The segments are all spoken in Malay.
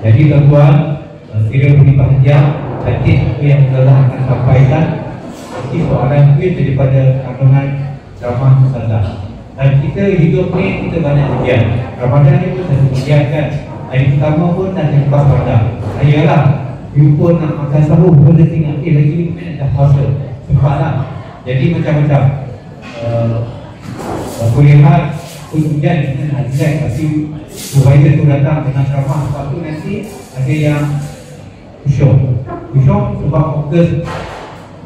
Jadi tuan-tuan, kira beri perhatian hadis apa yang telah akan sampaikan. Jadi soalan itu daripada kandungan ceramah Ustazah. Dan kita hidup ni kita banyak ujian. Ramadan ni pun satu ujian kan. Hari pertama pun nak lepas pada. Ayalah, jumpa nak makan sahur pun dia tinggal. Lagi ni nak dah puasa. Sempatlah. Jadi macam-macam. Aku lihat ujian kita nak relax. Tapi supervisor tu datang dengan ceramah. Sebab tu nanti ada yang khusyuk sebab fokus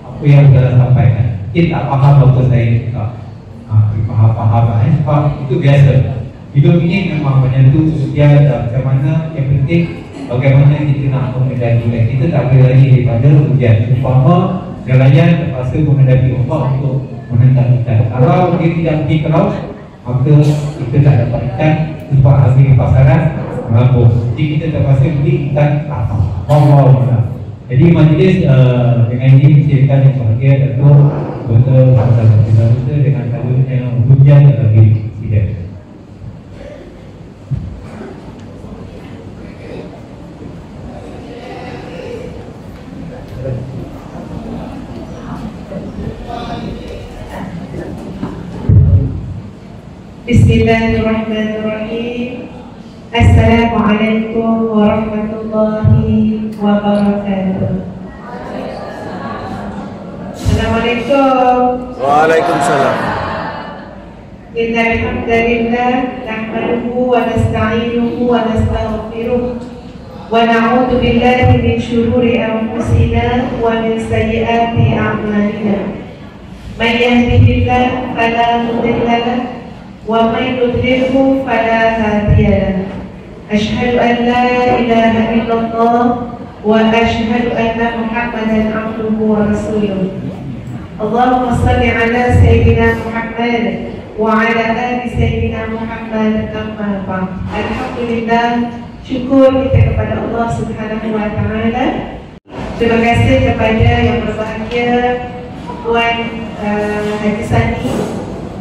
apa yang saya sampaikan. Kita tak faham apa saya cakap. Faham sebab itu biasa. Hidup ini memang menyentuh ujian dan macam mana. Yang penting bagaimana kita nak menghadapi. Kita tak boleh lari daripada ujian. Umpama nelayan terpaksa menghadapi ombak untuk menentang ikan. Kalau dia tidak pergi ke laut, maka kita tak dapat ikan sebab hasil pasaran mengapung. Jadi kita terpaksa beli ikan kapal. Jadi majlis dengan ini menceritakan yang bahagia Datuk betul betul dengan kalunya hujan dan lagi tidak. Bismillahirrahmanirrahim. Assalamualaikum warahmatullahi wabarakatuh. Assalamualaikum. Waalaikumsalam. Innal hamdalillah nahmaduhu wa nasta'inuhu wa nastaghfiruh wa na'udzu billahi min shururi anfusina wa min sayyiati a'malina. May yahdihillahu fala mudilla lahu wa may yudlilhu fala hadiya lahu. Asyhadu an la ilaha illallah wa asyhadu anna Muhammadan abduhu wa rasuluh. Allahumma salli ala sayyidina Muhammad wa ala ali sayyidina Muhammad amma ba'd. Alhamdulillah, syukur kita kepada Allah Subhanahu wa taala. Terima kasih kepada yang berbahagia Tuan Haji Sani,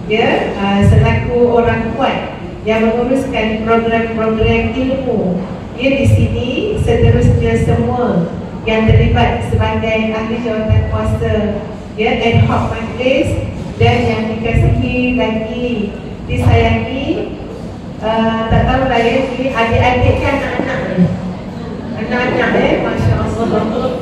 ya, selaku orang kuat yang menguruskan program-program ilmu. Dia di sini, seterusnya semua yang terlibat sebagai ahli jawatan kuasa, ya, ad hoc majlis, dan yang dikasihi lagi disayangi, tak tahu lah ya, ini adik-adik kan anak-anak Masya Allah.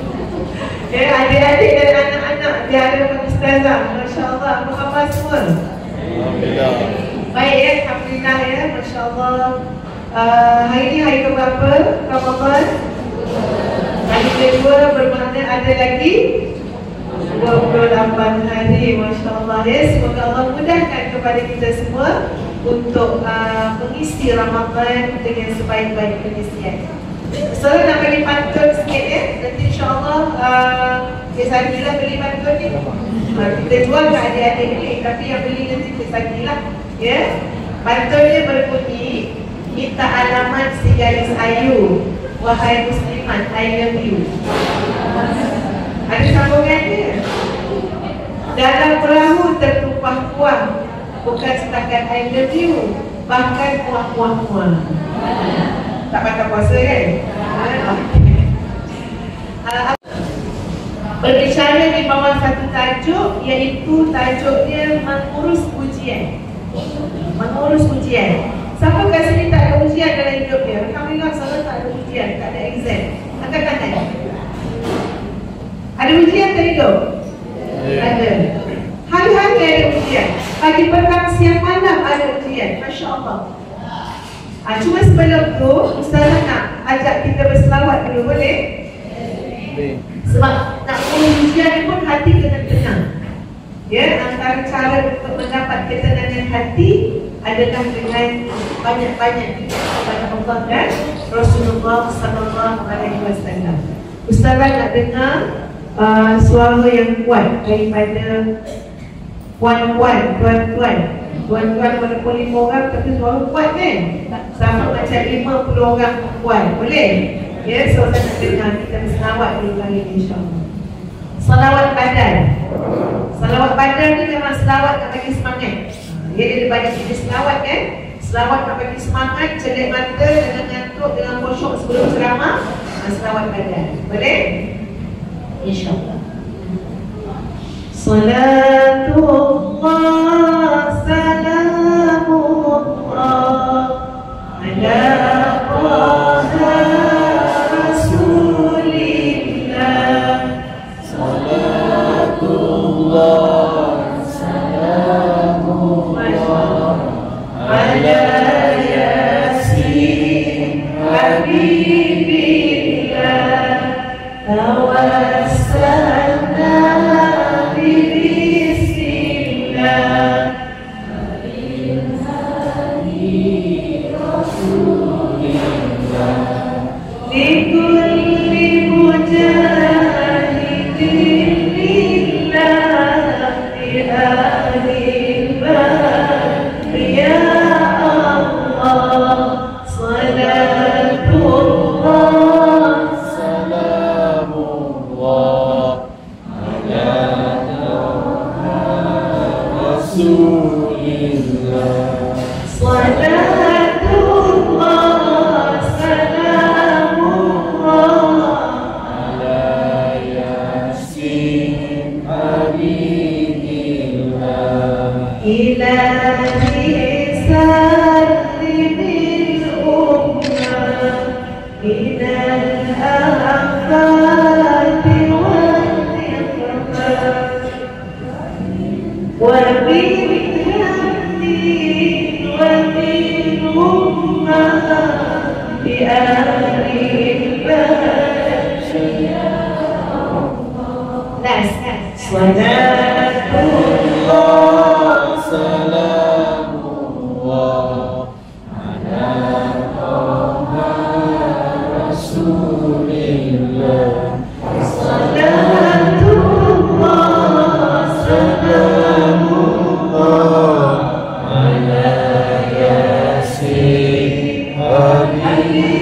Ya, adik-adik dan anak-anak dia ada Ustazah, Masya Allah. Apa khabar semua? Alhamdulillah. Baik ya, Alhamdulillah ya, Masya Allah. Hari ini hari keberapa Ramadan? Hari kedua, bermakna ada lagi 28 hari, Masya Allah ya. Semoga Allah mudahkan kepada kita semua untuk mengisi Ramadan dengan sebaik-baik pengisian. So nak beli pantun sikit ya. Nanti insyaAllah Cik Sagilah beli pantun ni. Kita jual ke adik-adik ni, tapi yang beli nanti Cik Sagilah ya. Pantunnya berbunyi, minta alamat si gadis ayu, wahai muslimat, I love you. Ada sambungan dia. Dalam perahu tertumpah kuah, bukan setakat I love you, bahkan kuah-kuah-kuah. Tak patah puasa kan? Berbicara di bawah satu tajuk, iaitu tajuknya mengurus ujian. Mengurus ujian. Siapa kat sini tak ada ujian dalam hidup dia? Alhamdulillah, saya tak ada ujian, tak ada exam. Angkat tangan. Ada ujian dalam hidup? Ada. Hari-hari ada ujian. Pagi petang siang malam ada ujian. Masya Allah. Cuma sebelum tu, Ustazah nak ajak kita berselawat dulu, boleh? Sebab nak ujian pun hati kena tenang. Ya, antara cara untuk mendapat ketenangan hati adalah dengan banyak-banyak kepada Allah dan Rasulullah sallallahu alaihi wasallam. Ustazah nak dengar suara yang kuat daripada puan-puan, tuan-tuan. Tuan-tuan walaupun 5 orang tapi suara kuat kan? Sama macam 50 orang perempuan. Boleh? Ya, so saya nak dengar kita berselawat dulu kali ni insyaAllah. Salawat badan. Salawat badan ni memang selawat nak bagi semangat. Dia ada banyak jenis selawat kan? Selawat nak bagi semangat, celik mata, jangan ngantuk, jangan kosong sebelum ceramah. Selawat badan. Boleh? InsyaAllah. Salatullah salamullah ala Taha Rasulillah. Salatullah salamullah ala Yasin Habibillah. Tawassalna bismillah bil hadi Rasulillah likulli mujahidin lillah bi ahli badri ya Allah. Salatullah salamullah ala Rasulillah. Salatullah salamullah Ala Yasin Habibillah. ilahi sallimil ummah minal afati wal niqmah wa bil hamdi wa bil ummah bi ahli badri ya Allah. Salatullah salamullah ala Taha Rasulillah. Salatullah Salamullah ala Yasin Habibillah.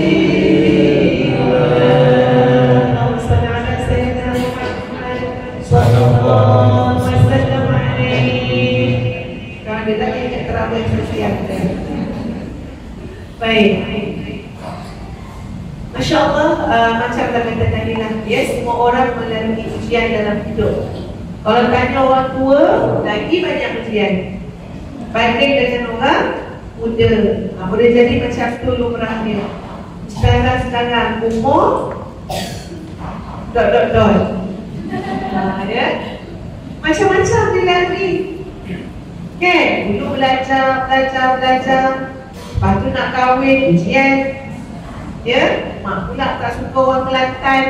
Allahumma salli ala sayyidina Muhammad sallallahu alaihi wasallam. Kalau ada lagi yang terawih sesiap. Baik. Masya Allah, macam kata tadi lah, ya, semua orang melalui ujian dalam hidup. Kalau tanya orang tua, lagi banyak ujian. Banding dengan orang muda, boleh jadi macam tu lumrahnya. Sekarang umur dot. Ya, macam-macam dilalui. Kan? Dulu belajar. Lepas tu nak kahwin, ujian. Ya, mak pula tak suka orang Kelantan,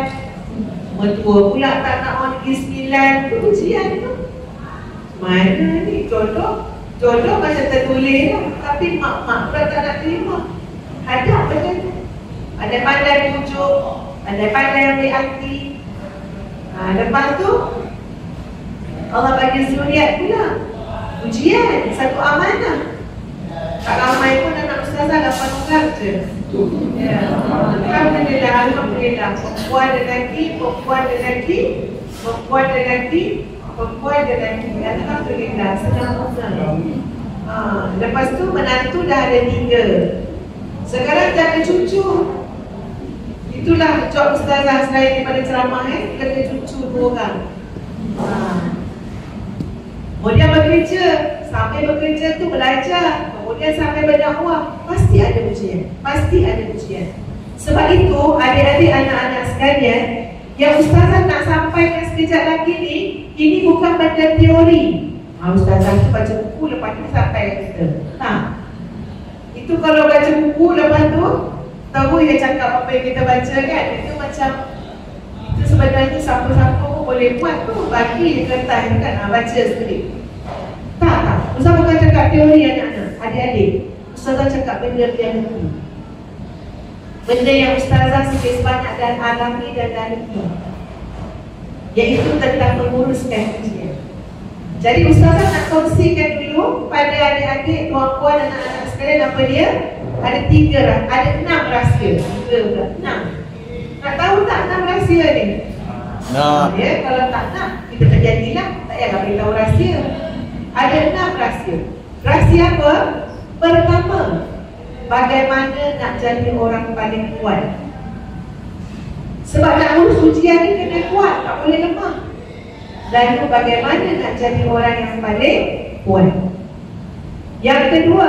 mertua pula tak nak orang Negeri Sembilan. Itu ujian tu. Mana ni jodoh macam tertulis lah, tapi mak pula tak nak terima. Ada macam tu. Ada pandai pujuk, ada pandai ambil hati. Lepas tu Allah bagi zuriat pula. Ujian, satu amanah. Tak ramai pun anak ustazah 8 orang je. Ya, Alhamdulillah. Perempuan dan lelaki. Alhamdulillah, senang. Lepas tu menantu dah ada 3. Sekarang jaga cucu. Itulah job ustazah selain daripada ceramah, kena cucu 2 orang. Kemudian bekerja, sampai bekerja tu belajar, kemudian sampai berdakwah, pasti ada ujian. Sebab itu adik-adik, anak-anak sekalian, yang ustazah nak sampaikan sekejap lagi ni, ini bukan benda teori. Ustazah tu baca buku, lepas tu sampai kita. Itu kalau baca buku, lepas tu tahu dia cakap apa yang kita baca kan. Itu macam, itu sebenarnya siapa-siapa pun boleh buat tu. Bagi kertas kan, baca skrip. Tak. Ustazah bukan cakap teori anak-anak, adik-adik. Ustazah cakap benda yang betul. Benda yang ustazah sikit sebanyak dan alami dan dalami, iaitu tentang menguruskan ujian. Jadi ustazah nak kongsikan dulu pada adik-adik, tuan-puan dan anak-anak sekalian, apa dia? Ada 6 rahsia. 6. Nak tahu tak 6 rahsia ni? Nak. Ya, kalau tak nak, kita tak jadilah. Tak payah beritahu rahsia. Ada 6 rahsia. Rahsia apa? Pertama, bagaimana nak jadi orang paling kuat. Sebab nak urus ujian ni kena kuat, tak boleh lemah. Lalu bagaimana nak jadi orang yang paling kuat. Yang kedua,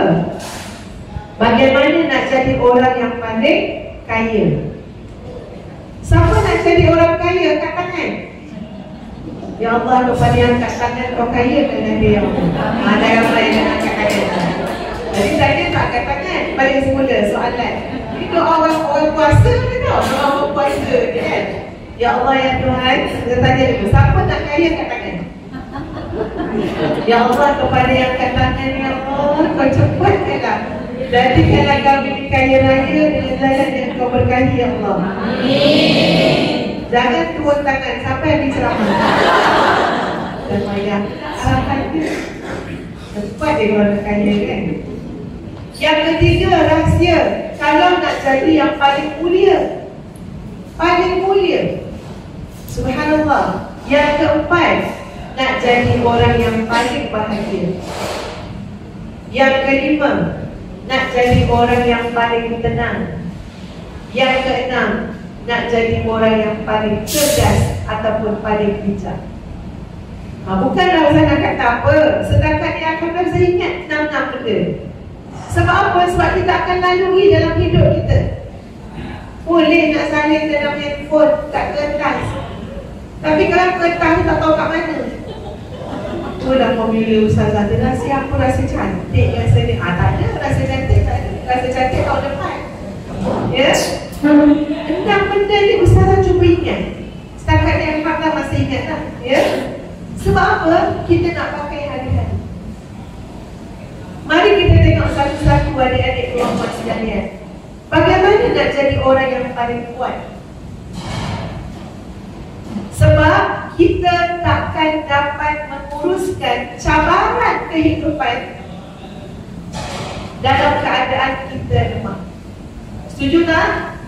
bagaimana nak jadi orang yang paling kaya. Siapa nak jadi orang kaya? Kat tangan. Ya Allah, kepada yang kat tangan orang kaya dengan dia. Ada yang lain yang kat tangan. Jadi saya tak kat tangan. Balik semula soalan. Itu orang puasa ke tak? Orang puasa kan? Ya Allah ya Tuhan, saya tanya dulu, siapa nak kaya kat tangan? Ya Allah, kepada yang kat tangan, ya Allah, kau cepatkanlah. Jadikanlah kami kaya raya dengan jalan yang kau berkahi, ya Allah. Amin. Jangan turun tangan sampai habis ceramah. Dan mayang harapan dia cepat dia orang kaya kan. Yang ketiga, rahsia. Kalau nak jadi yang paling mulia, paling mulia, subhanallah. Yang keempat, nak jadi orang yang paling bahagia. Yang kelima, nak jadi orang yang paling tenang. Yang keenam, nak jadi orang yang paling cerdas ataupun paling bijak. Bukanlah saya nak kata apa, setakat ni akan saya ingat 6 benda. Sebab apa? Sebab kita akan lalui dalam hidup kita. Boleh nak salin dalam handphone, tak kertas. Tapi kalau kertas tak tahu kat mana. Itulah formula Ustazah. Dia rasa apa? Rasa cantik yang saya tak ada. Rasa cantik tak ada. Rasa cantik tahun depan. Ya? 6 benda ni Ustazah cuba ingat. Setakat ni Alhamdulillah masih ingat lah. Ya? Sebab apa? Kita nak pakai hari-hari. Mari kita tengok satu-satu adik-adik keluarga sekalian. Bagaimana nak jadi orang yang paling kuat? Sebab kita takkan dapat menguruskan cabaran kehidupan dalam keadaan kita lemah. Setuju tak?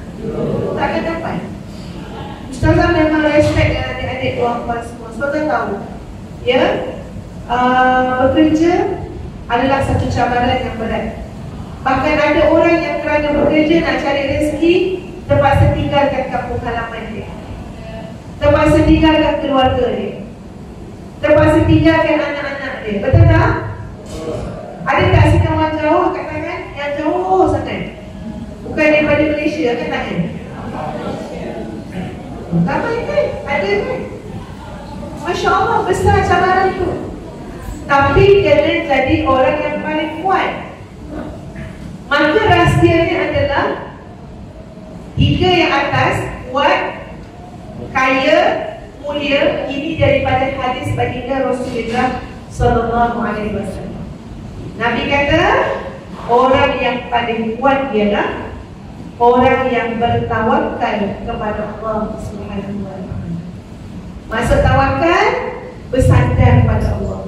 Takkan dapat. Ustazah memang respect dengan adik-adik keluarga semua. Ustazah tahu, ya, bekerja adalah satu cabaran yang berat. Bahkan ada orang yang kerana bekerja nak cari rezeki terpaksa tinggalkan kampung halaman dia, terpaksa tinggalkan keluarga dia, terpaksa tinggalkan anak-anak dia. Betul tak? Ada tak sekawan jauh kat tangan? Yang jauh sangat, bukan daripada Malaysia kat tangan. Ramai kan? Ada kan? Masya Allah, besar cabaran tu. Tapi kena jadi orang yang paling kuat. Maka rahsianya adalah 3 yang atas: kuat, kaya, mulia. Ini daripada hadis baginda Rasulullah sallallahu alaihi wasallam. Nabi kata, orang yang paling kuat ialah orang yang bertawakal kepada Allah Subhanahu wa taala. Maksud tawakal, bersandar pada Allah,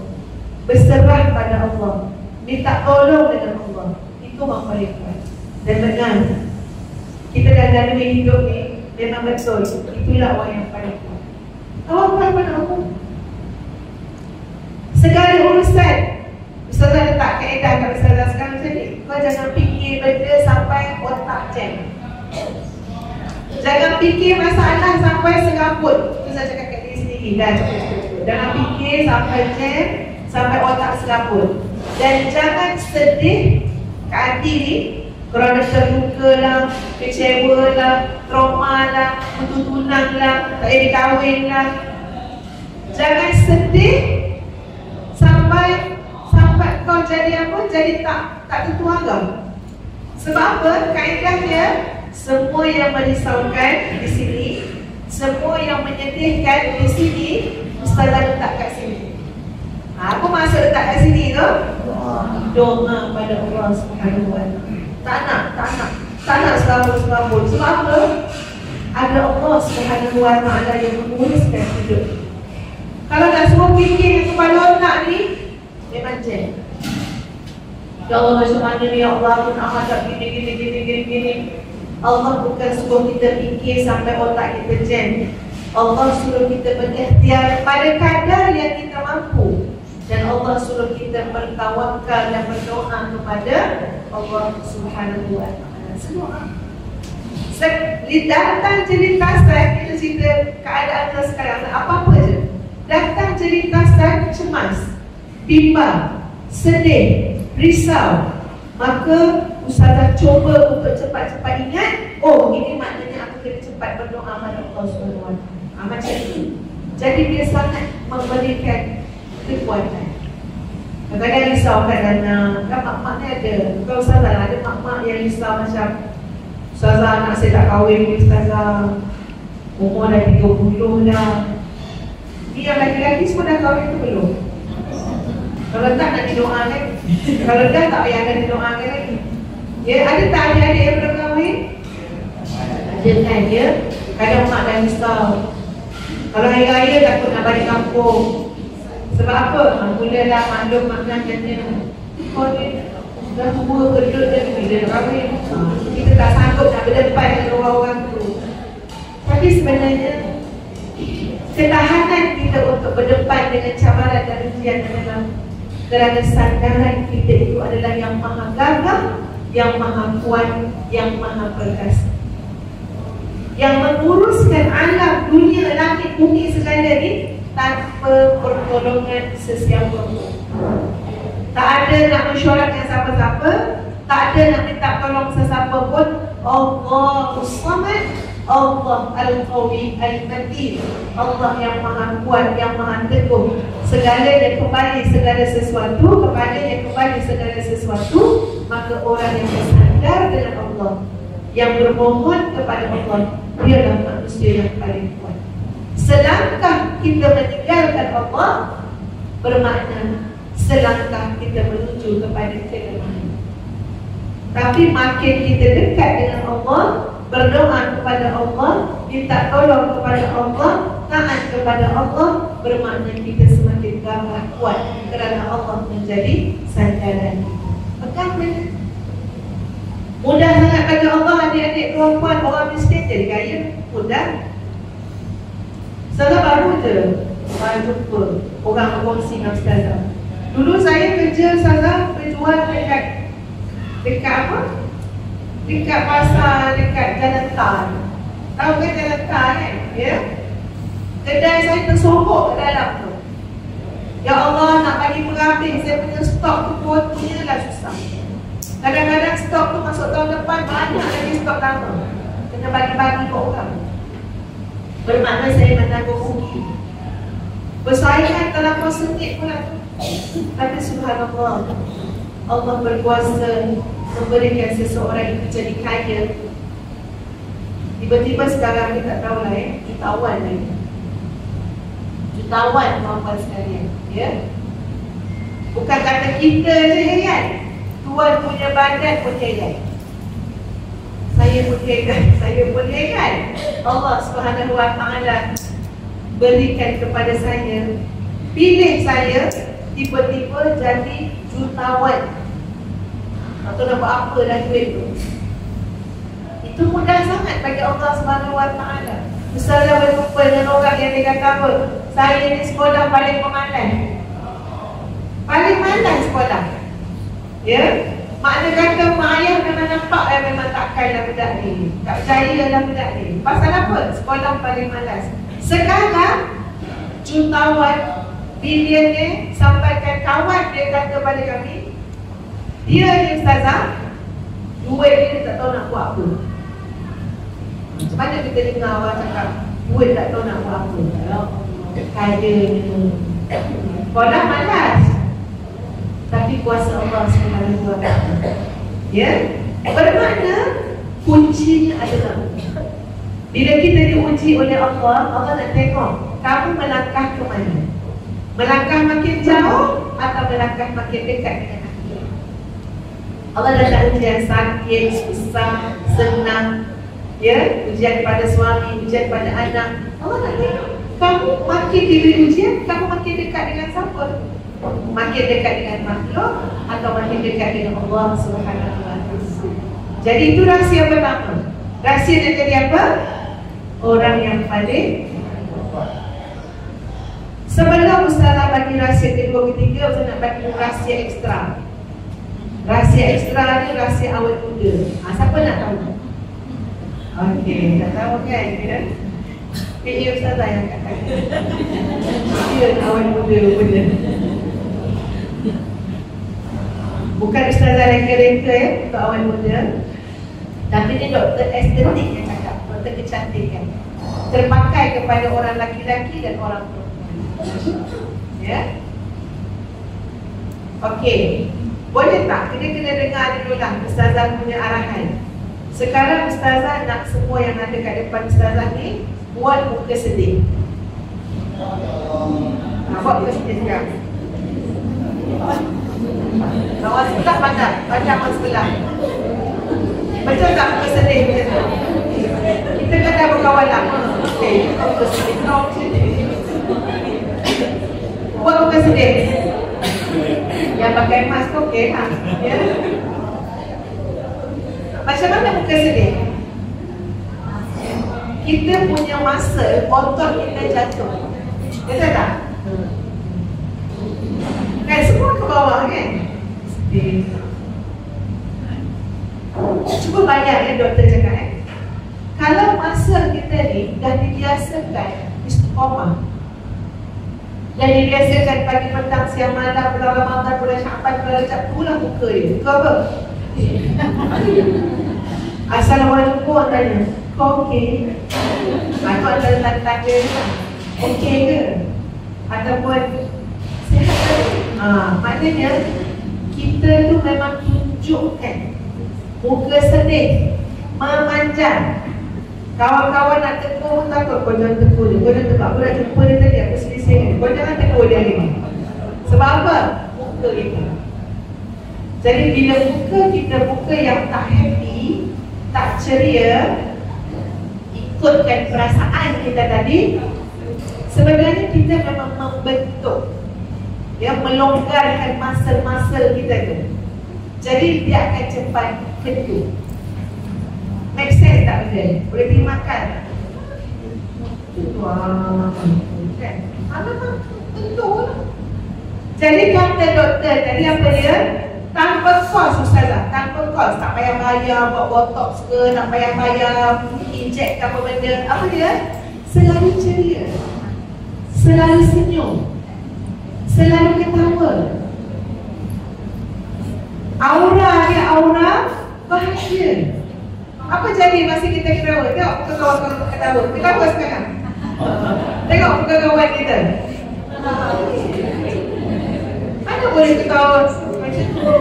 berserah pada Allah, minta tolong dengan Allah. Itu orang paling kuat. Dan benar, kita dah lalui hidup ni, memang betul, itulah orang yang paling kuat. Tawakal pada Allah. Segala urusan, Ustazah letak kaedah kat Ustazah sekarang macam ni. Kau jangan fikir benda sampai otak jam. Jangan fikir masalah sampai serabut. Itu saya cakap kat diri sendiri. Dah cukup. Jangan fikir sampai jam, sampai otak serabut. Dan jangan sedih ke hati ni kerana terluka lah, kecewa lah, trauma lah, putus tunang lah, tak boleh kahwin lah. Jangan sedih sampai kau jadi apa? Jadi tak tertuangkan. Sebab apa? Kaedahnya, semua yang merisaukan di sini, semua yang menyedihkan di sini, Ustazah letak kat sini. Apa maksud letak kat sini tu? Doa pada Allah Subhanahu wa taala. Tak nak selambut. Sebab apa? Ada Allah Subhanahu wa taala yang menguruskan hidup. Kalau nak semua fikir yang kepala otak ni, memang jam. Ya Allah, macam mana ni, ya Allah, aku nak hadap gini. Allah bukan suruh kita fikir sampai otak kita jam. Allah suruh kita berikhtiar pada kadar yang kita mampu. Dan Allah suruh kita bertawakal dan berdoa kepada Allah Subhanahu wa Ta'ala. Semua. Datang cerita saya, kita cerita keadaan kita sekarang, apa-apa je. Datang cerita saya cemas, bimbang, sedih, risau. Maka Ustazah cuba untuk cepat-cepat ingat, oh ini maknanya aku kena cepat berdoa pada Allah Subhanahu wa Ta'ala. Macam itu. Jadi dia sangat memberikan kekuatan. Kadang-kadang risau kan anak, kan mak-maknya ada. Kalau Ustazah ada mak-mak yang risau macam, Ustazah anak saya tak kahwin ni Ustazah, umur dah 30 dah. Ni yang laki-laki semua dah kahwin tu belum? Kalau tak nak didoakan, kalau dah tak payah nak didoakan lagi. Ya, ada tak adik-adik yang belum kahwin? Ada kan ya? Kadang mak dah risau. Kalau hari raya takut nak balik kampung. Sebab apa? Mulalah maklum makan katanya, kau ni dah tua gedut dan bila nak kahwin. Kita tak sanggup nak berdepan dengan orang-orang tu. Tapi sebenarnya ketahanan kita untuk berdepan dengan cabaran dan ujian adalah kerana sandaran kita itu adalah yang maha gagah, yang maha kuat, yang maha perkasa, yang menguruskan alam dunia, langit, bumi segala ni tanpa pertolongan sesiapa pun. Tak ada nak mesyuarat dengan siapa-siapa, tak ada nak minta tolong sesiapa pun. Allahus Samad, Allah Al-Qawi Al-Matin, Allah yang maha kuat, yang maha teguh. Segalanya kembali segala sesuatu, kepadanya kembali segala sesuatu. Maka orang yang bersandar dengan Allah, yang bermohon kepada Allah, dialah manusia yang paling kuat. Selangkah kita meninggalkan Allah, bermakna selangkah kita menuju kepada kelemahan. Tapi makin kita dekat dengan Allah, berdoa kepada Allah, minta tolong kepada Allah, taat kepada Allah, bermakna kita semakin gagah kuat kerana Allah menjadi sandaran. Pegang mana? Mudah sangat pada Allah adik-adik perempuan orang miskin jadi kaya. Mudah. Saya baru je saya jumpa orang berkongsi dengan Ustazah. Dulu saya kerja Ustazah berjual dekat apa? Dekat pasar, dekat Jalan Tan. Tahu kan Jalan Tan kan? Ya? Kedai saya tersorok ke dalam tu. Ya Allah, nak bagi berhabis, saya punya stok tu pun punyalah susah. Kadang-kadang stok tu masuk tahun depan banyak lagi stok lama. Kena bagi-bagi ke orang. Bermakna saya menanggung rugi. Bersaingan terlampau sengit pula tu. Tapi subhanallah, Allah berkuasa memberikan seseorang itu jadi kaya. Tiba-tiba sekarang kita tak tahu lah ya, jutawan lagi. Jutawan tuan-tuan sekalian, ya. Bukan kata kita je kan, Tuhan punya badan pun heran. Saya pun heran, saya pun heran. Allah Subhanahu wa Ta'ala berikan kepada saya, pilih saya, tiba-tiba jadi jutawan. Atau nak buat apa dah duit tu. Itu mudah sangat bagi Allah Subhanahu wa Ta'ala. Ustazah berjumpa dengan orang yang dia kata apa? Saya ni sekolah paling pemalas. Paling malas sekolah. Ya? Makna kata mak ayah memang nampak memang takkanlah budak ni. Tak percayalah budak ni. Pasal apa? Sekolah paling malas. Sekarang jutawan, bilioner, sampaikan kawan dia kata pada kami, dia ni Ustazah, duit dia tak tahu nak buat apa. Macam mana kita dengar orang cakap duit tak tahu nak buat apa? Kaya ni, sekolah malas, tapi kuasa Allah Subhanahu wa Ta'ala. Ya, bermakna kuncinya adalah bila kita diuji oleh Allah, Allah nak tengok kamu melangkah ke mana. Melangkah makin jauh atau melangkah makin dekat dengan aku. Allah dah tak ujian sakit, susah, senang, ya, ujian pada suami, ujian pada anak. Allah nak tengok kamu makin diberi ujian, kamu makin dekat dengan siapa? Makin dekat dengan makhluk atau makin dekat dengan Allah Subhanahu wa Ta'ala. Jadi itu rahsia pertama. Rahsia dia jadi apa? Orang yang paling Sebelum Ustazah bagi rahsia kedua ketiga, Ustazah nak bagi rahsia ekstra. Rahsia ekstra ni rahsia awet muda. Siapa nak tahu? Okey, tak tahu kan? PA Ustazah yang kata dia awet muda benda. Bukan Ustazah reka-reka ya, untuk awet muda. Tapi ni doktor estetik yang cakap, doktor kecantikan. Terpakai kepada orang laki-laki dan orang perempuan. Ya. Okey. Boleh tak kita kena dengar dulu lah Ustazah punya arahan. Sekarang Ustazah nak semua yang ada kat depan Ustazah ni buat muka sedih. Buat muka sedih sekarang. Kawan sebelah pandang, pandang kawan sebelah. Betul tak muka sedih macam tu? Kita kan dah berkawan lama. Okey, muka sedih. Buat muka sedih. Yang pakai mask tu okey lah. Ya. Macam mana muka sedih? Kita punya masa otot kita jatuh. Betul tak? Kan semua ke bawah kan? Sedih. Cuba bayang ya doktor cakap kalau masa kita ni dah dibiasakan istiqamah, dan dibiasakan pagi, petang, siang, malam, bulan Ramadan, bulan Syaban, bulan Rajab, pulang muka dia. Kau apa? Assalamualaikum, orang tanya. Kau okey? Aku ada tanda-tanda okey ke? Ataupun sihat ke? Maknanya kita tu memang tunjukkan muka sedih, memanjang. Kawan-kawan nak tegur pun takut. Kau jangan tegur dia. Kau jangan tegur. Aku nak jumpa dia tadi. Aku selisih dia. Kau jangan tegur dia lagi. Sebab apa? Muka kita. Jadi bila muka kita, muka yang tak happy, tak ceria, ikutkan perasaan kita tadi, sebenarnya kita memang membentuk, ya, melonggarkan muscle-muscle kita tu. Jadi dia akan cepat ketuk. Make sense tak benda? Boleh terima makan? Wah, kan? Alamak, betul. Jadi kata doktor tadi apa dia? Tanpa kos Ustazah, tanpa kos. Tak payah bayar buat botox ke, tak payah bayar injek apa benda. Apa dia? Selalu ceria, selalu senyum, selalu ketawa. Aura dia aura bahagia. Apa jadi masa kita ketawa? Tengok muka kawan-kawan ketawa. Ketawa sekarang. Tengok muka kawan kita. Mana boleh ketawa macam tu?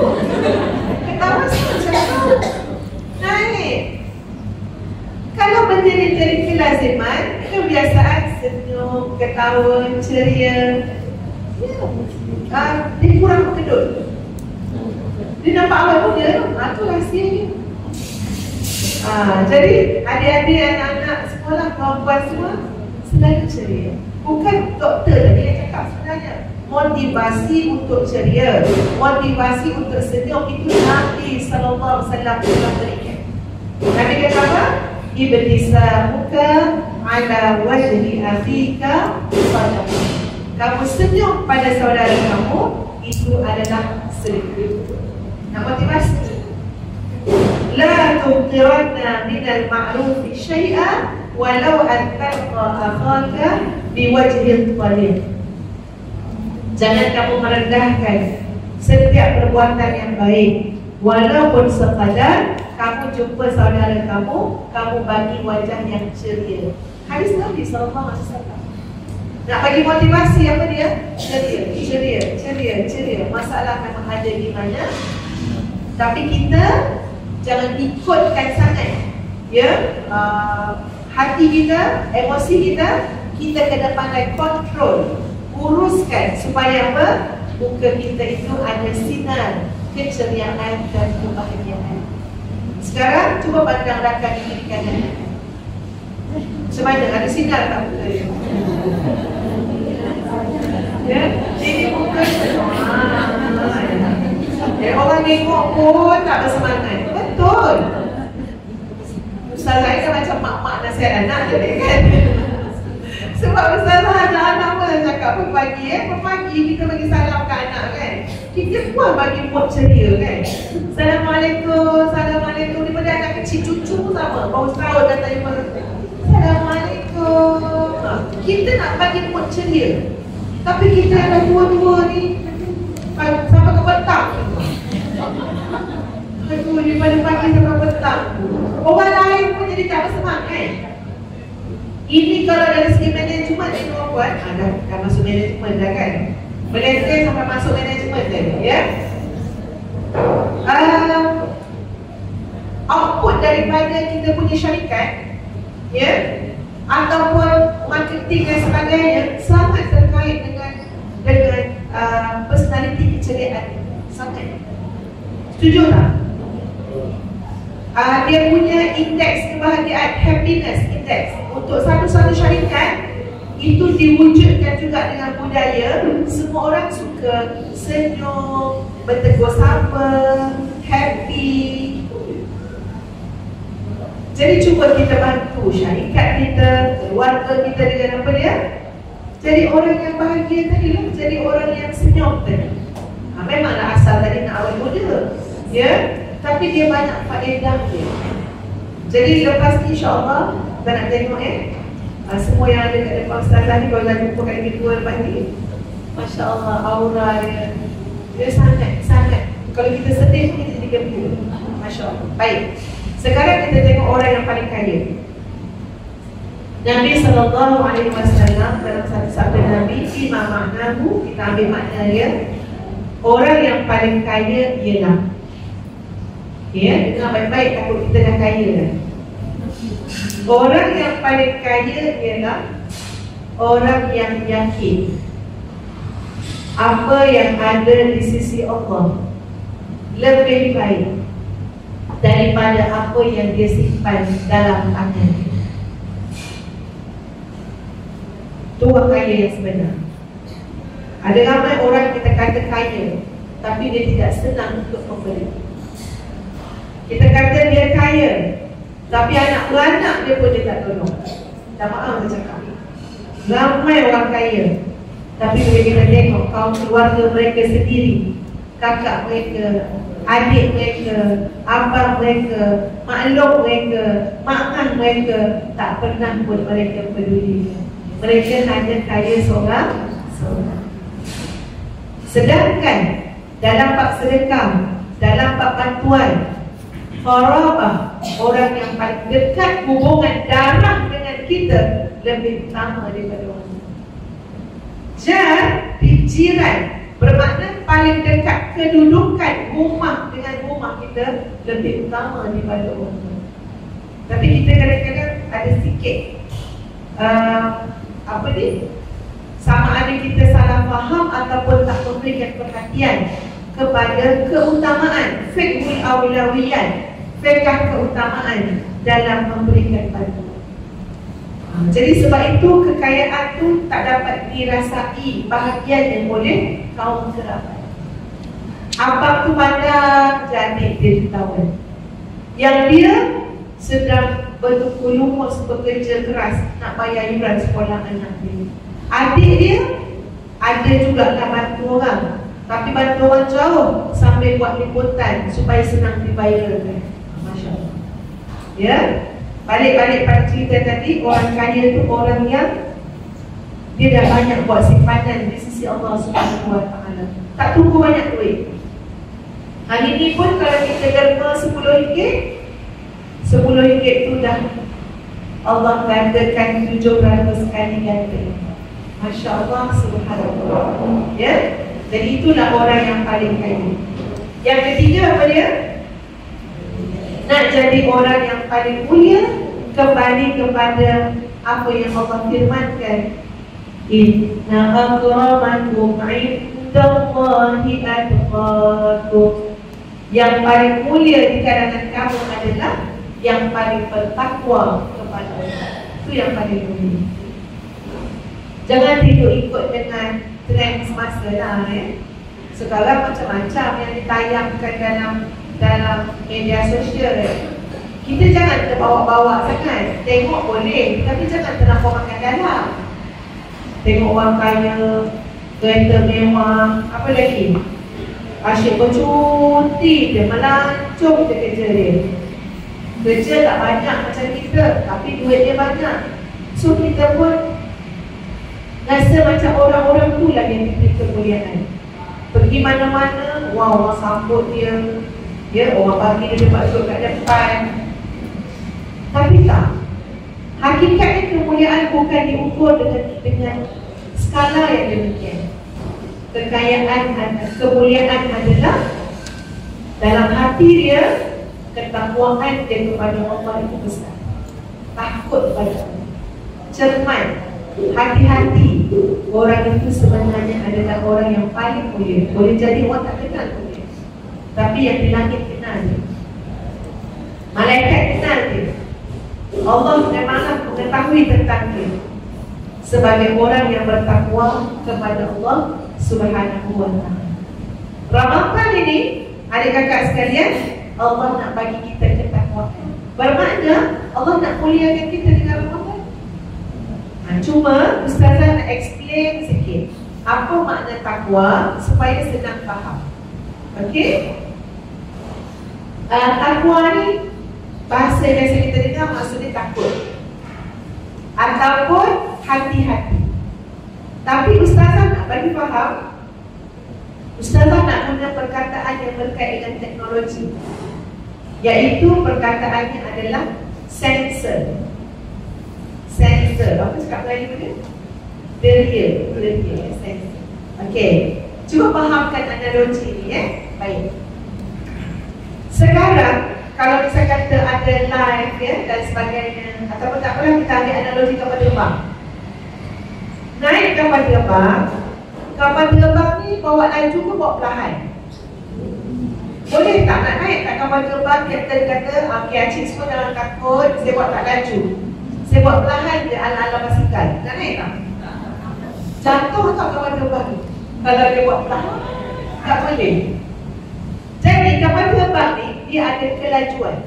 Ketawa macam tu. Naik. Kalau benda ni jadi kelaziman, kebiasaan senyum, ketawa, ceria, dia kurang berkedut. Dia nampak awal muda tu. Itu rahsianya. Jadi adik-adik, anak-anak sekolah, kawan-kawan semua selalu ceria. Bukan doktor tadi yang cakap sebenarnya. Motivasi untuk ceria, motivasi untuk senyum itu Nabi SAW telah berikan. Nabi kata apa? Ibtisamuka ala wajhi akhika sadaqah. Kamu senyum pada saudara kamu, itu adalah sedekah. Nak motivasi. La tuqiranna minal ma'rufi syai'a walau an talqa akhaka biwajhin talib. Jangan kamu merendahkan setiap perbuatan yang baik, walaupun sekadar kamu jumpa saudara kamu bagi wajah yang ceria. Hadis Nabi SAW. Nak bagi motivasi apa dia? Ceria. Masalah memang ada di mana, tapi kita jangan ikutkan sangat, ya, hati kita, emosi kita kena pandai kontrol, uruskan supaya apa? Muka kita itu ada sinar keceriaan dan kebahagiaan. Sekarang cuba pandang rakan kiri kanan. Macam mana? Ada sinar tak muka dia? Ya, ini muka orang tengok pun tak bersemangat. Betul. Ustazah kan macam mak-mak nasihat anak je kan. Sebab Ustazah ada anak pun cakap pagi pagi kita bagi salam ke anak kan. Kita pun bagi mood ceria kan. Assalamualaikum, Assalamualaikum. Daripada anak kecil cucu pun sama. Baru setahun dah tanya pada Assalamualaikum. Kita nak bagi mood ceria. Tapi kita ada dua-dua ni sampai ke petang. Aduh, daripada pagi sampai petang. Orang lain pun jadi tak bersemangat. Ini kalau dari segi manajemen ni tuan-tuan, dah masuk manajemen dah kan. Manajemen sampai masuk manajemen dah, ya. Output daripada kita punya syarikat, ya, ataupun marketing dan sebagainya sangat terkait dengan personality keceriaan. Sangat. Setuju tak? Dia punya indeks kebahagiaan, happiness index untuk satu-satu syarikat itu diwujudkan juga dengan budaya semua orang suka senyum, bertegur sapa, happy. Jadi cuba kita bantu syarikat kita, keluarga kita dengan apa dia? Jadi orang yang bahagia tadi lah, jadi orang yang senyum tadi. Memanglah asal tadi nak awal muda, ya. Tapi dia banyak faedah dia. Jadi lepas ni insyaAllah kita nak tengok semua yang ada kat depan Ustazah ni. Kalau dah jumpa kat kedua lepas ni, Masya Allah aura dia sangat. Kalau kita sedih pun kita jadi gembira. Masya Allah. Baik, sekarang kita tengok orang yang paling kaya. Nabi SAW dalam satu sabda Nabi, Fima maknahu, kita ambil makna dia, orang yang paling kaya ialah, ya, dengar baik-baik, takut kita dah kaya dah. Orang yang paling kaya ialah orang yang yakin apa yang ada di sisi Allah lebih baik daripada apa yang dia simpan dalam tangan. Itu orang kaya yang sebenar. Ada ramai orang kita kata kaya, tapi dia tidak senang untuk memberi. Kita kata dia kaya, tapi anak beranak dia pun dia tak tolong. Tak maaf saya cakap. Ramai orang kaya, tapi bila kita tengok kaum keluarga mereka sendiri, kakak mereka, adik mereka, abang mereka, maklum mereka, mak mereka, tak pernah pun mereka peduli. Mereka hanya kaya seorang. Sedangkan dalam bab sedekah, dalam bab bantuan, qarabah, orang yang paling dekat hubungan darah dengan kita lebih utama daripada orang lain. Jar di jiran bermakna paling dekat, kedudukan rumah dengan rumah kita lebih utama daripada orang lain. Tapi kita kadang-kadang ada sikit sama ada kita salah faham ataupun tak memberikan perhatian kepada keutamaan fiqhul awlawiyat, fiqh keutamaan dalam memberikan bantuan. Jadi sebab itu kekayaan tu tak dapat dirasai bahagiannya oleh kaum kerabat. Abang tu pandang jadi dia ditawan, yang dia sedang bertukus bekerja keras nak bayar iuran sekolah anak dia. Adik dia ada juga nak bantu orang, tapi bantu orang jauh sambil buat liputan supaya senang dibayarkan. Masya Allah. Ya, balik pada cerita tadi, orang kaya tu orang yang dia dah banyak buat simpanan di sisi Allah Subhanahu Wa Taala. Tak tunggu banyak duit. Hari ni pun kalau kita derma RM10, RM10 tu dah Allah gandakan 700 kali ganda. Masya Allah, subhanallah. Ya, jadi itulah orang yang paling kaya. Yang ketiga apa dia? Nak jadi orang yang paling mulia, kembali kepada apa yang Allah firmankan, Inna akramakum indallahi atqakum. Yang paling mulia di kalangan kamu adalah yang paling bertakwa kepada Allah. Itu yang paling mulia. Jangan tidur ikut dengan trend semasa lah. Sekarang macam-macam yang ditayangkan dalam media sosial. Kita jangan terbawa-bawa sangat. Tengok boleh, tapi jangan terlampau makan dalam. tengok orang kaya, kereta mewah, apa lagi? Asyik bercuti dia, melancong je kerja dia. Kerja tak banyak macam kita, tapi duit dia banyak. So kita pun rasa macam orang-orang tu lah yang diberi kemuliaan. Pergi mana-mana, wow, orang sambut dia. Ya, orang bagi dia tempat duduk kat depan. Tapi tak. Hakikatnya kemuliaan bukan diukur dengan skala yang demikian. Kemuliaan adalah dalam hati dia, ketakwaan dia kepada Allah itu besar. Takut pada Allah, cermat, hati-hati. Orang itu sebenarnya adalah orang yang paling mulia. Boleh jadi orang tak kenal mulia, tapi yang di langit kenal dia, malaikat kenal dia, Allah memang mengetahui tentang dia sebagai orang yang bertakwa kepada Allah Subhanahu wa ta'ala. Ramadan ini, adik kakak sekalian, Allah nak bagi kita ketakwaan. Bermakna Allah nak muliakan kita dengan Ramadan. Cuma Ustazah nak explain sikit apa makna takwa supaya senang faham. Okey? Takwa ni bahasa biasa kita dengar maksudnya takut ataupun hati-hati. Tapi Ustazah nak bagi faham, Ustazah nak guna perkataan yang berkait dengan teknologi, iaitu perkataannya adalah sensor. Sensor, apa cakap Melayu dia? Deria, sensor. Okey, cuba fahamkan analogi ni Baik. Sekarang kalau kita kata ada live dan sebagainya, ataupun tak apalah, kita ambil analogi kapal terbang. Naik kapal terbang ni bawa laju ke bawa perlahan? Boleh tak nak naik kat kapal terbang, kapten kata, okey acik semua jangan takut, saya buat tak laju, saya buat perlahan je ala-ala basikal. Nak naik tak? Jatuh tak kapal terbang ni kalau dia buat perlahan? Tak boleh. Jadi kapal terbang ni dia ada kelajuan